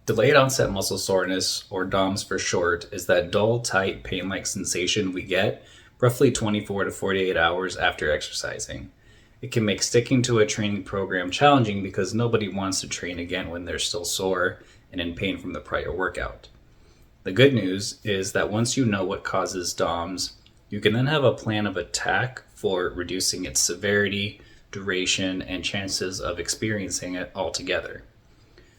Delayed onset muscle soreness, or DOMS for short, is that dull, tight, pain-like sensation we get roughly 24 to 48 hours after exercising. It can make sticking to a training program challenging because nobody wants to train again when they're still sore and in pain from the prior workout. The good news is that once you know what causes DOMS, you can then have a plan of attack for reducing its severity, duration, and chances of experiencing it altogether.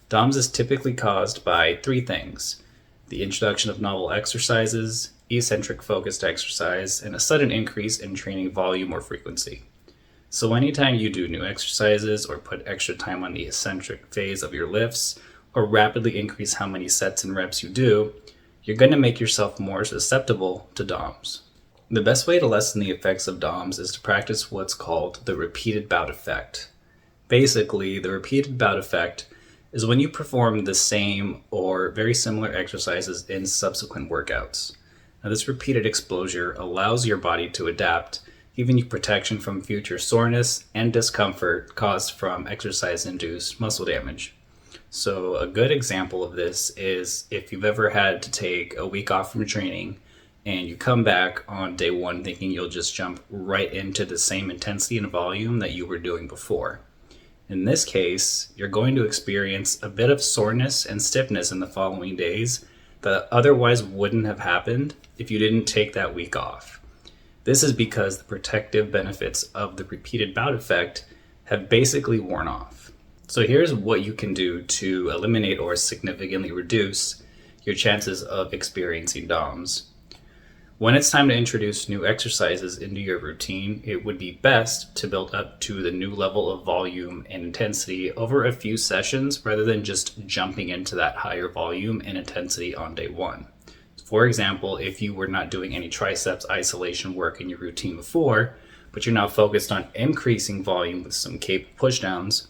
DOMS is typically caused by three things: the introduction of novel exercises, eccentric focused exercise, and a sudden increase in training volume or frequency. So anytime you do new exercises or put extra time on the eccentric phase of your lifts, or rapidly increase how many sets and reps you do, you're going to make yourself more susceptible to DOMS. The best way to lessen the effects of DOMS is to practice what's called the repeated bout effect. Basically, the repeated bout effect is when you perform the same or very similar exercises in subsequent workouts. Now, this repeated exposure allows your body to adapt, giving you protection from future soreness and discomfort caused from exercise-induced muscle damage. So a good example of this is if you've ever had to take a week off from training and you come back on day one thinking you'll just jump right into the same intensity and volume that you were doing before. In this case, you're going to experience a bit of soreness and stiffness in the following days that otherwise wouldn't have happened if you didn't take that week off. This is because the protective benefits of the repeated bout effect have basically worn off. So here's what you can do to eliminate or significantly reduce your chances of experiencing DOMS. When it's time to introduce new exercises into your routine, it would be best to build up to the new level of volume and intensity over a few sessions rather than just jumping into that higher volume and intensity on day one. For example, if you were not doing any triceps isolation work in your routine before, but you're now focused on increasing volume with some cape pushdowns,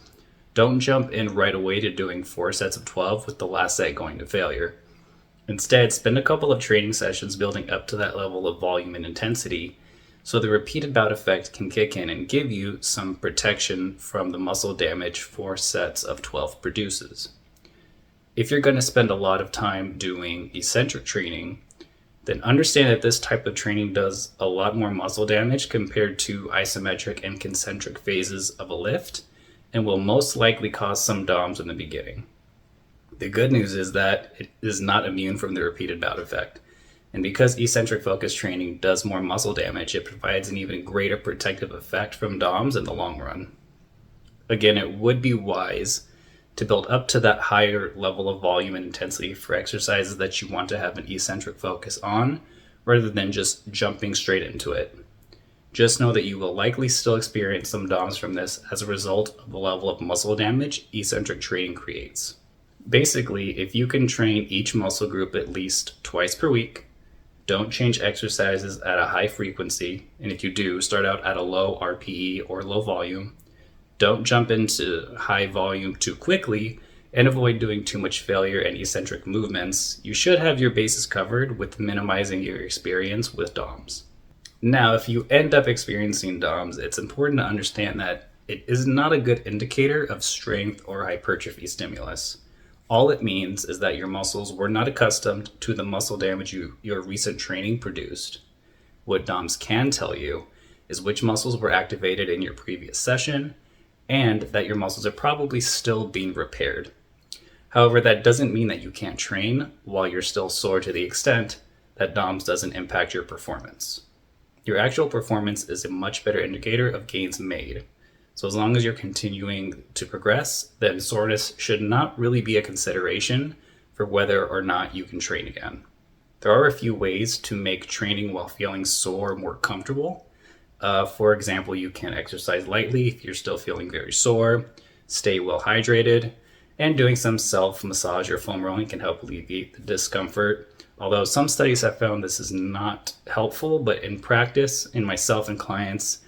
don't jump in right away to doing 4 sets of 12 with the last set going to failure. Instead, spend a couple of training sessions building up to that level of volume and intensity so the repeated bout effect can kick in and give you some protection from the muscle damage 4 sets of 12 produces. If you're going to spend a lot of time doing eccentric training, then understand that this type of training does a lot more muscle damage compared to isometric and concentric phases of a lift and will most likely cause some DOMS in the beginning. The good news is that it is not immune from the repeated bout effect. And because eccentric focus training does more muscle damage, it provides an even greater protective effect from DOMS in the long run. Again, it would be wise to build up to that higher level of volume and intensity for exercises that you want to have an eccentric focus on, rather than just jumping straight into it. Just know that you will likely still experience some DOMS from this as a result of the level of muscle damage eccentric training creates. Basically, if you can train each muscle group at least twice per week, don't change exercises at a high frequency, and if you do, start out at a low RPE or low volume, don't jump into high volume too quickly, and avoid doing too much failure and eccentric movements, you should have your bases covered with minimizing your experience with DOMS. Now, if you end up experiencing DOMS, it's important to understand that it is not a good indicator of strength or hypertrophy stimulus. All it means is that your muscles were not accustomed to the muscle damage your recent training produced. What DOMS can tell you is which muscles were activated in your previous session, and that your muscles are probably still being repaired. However, that doesn't mean that you can't train while you're still sore to the extent that DOMS doesn't impact your performance. Your actual performance is a much better indicator of gains made. So as long as you're continuing to progress, then soreness should not really be a consideration for whether or not you can train again. There are a few ways to make training while feeling sore more comfortable. For example, you can exercise lightly if you're still feeling very sore, stay well hydrated, and doing some self-massage or foam rolling can help alleviate the discomfort. Although some studies have found this is not helpful, but in practice, in myself and clients,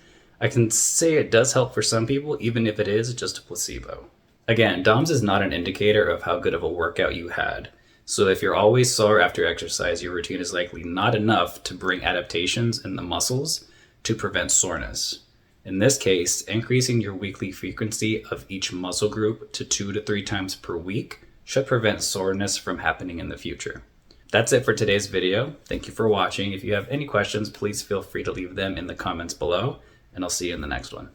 I can say it does help for some people, even if it is just a placebo. Again, DOMS is not an indicator of how good of a workout you had. So if you're always sore after exercise, your routine is likely not enough to bring adaptations in the muscles to prevent soreness. In this case, increasing your weekly frequency of each muscle group to 2 to 3 times per week should prevent soreness from happening in the future. That's it for today's video. Thank you for watching. If you have any questions, please feel free to leave them in the comments below, and I'll see you in the next one.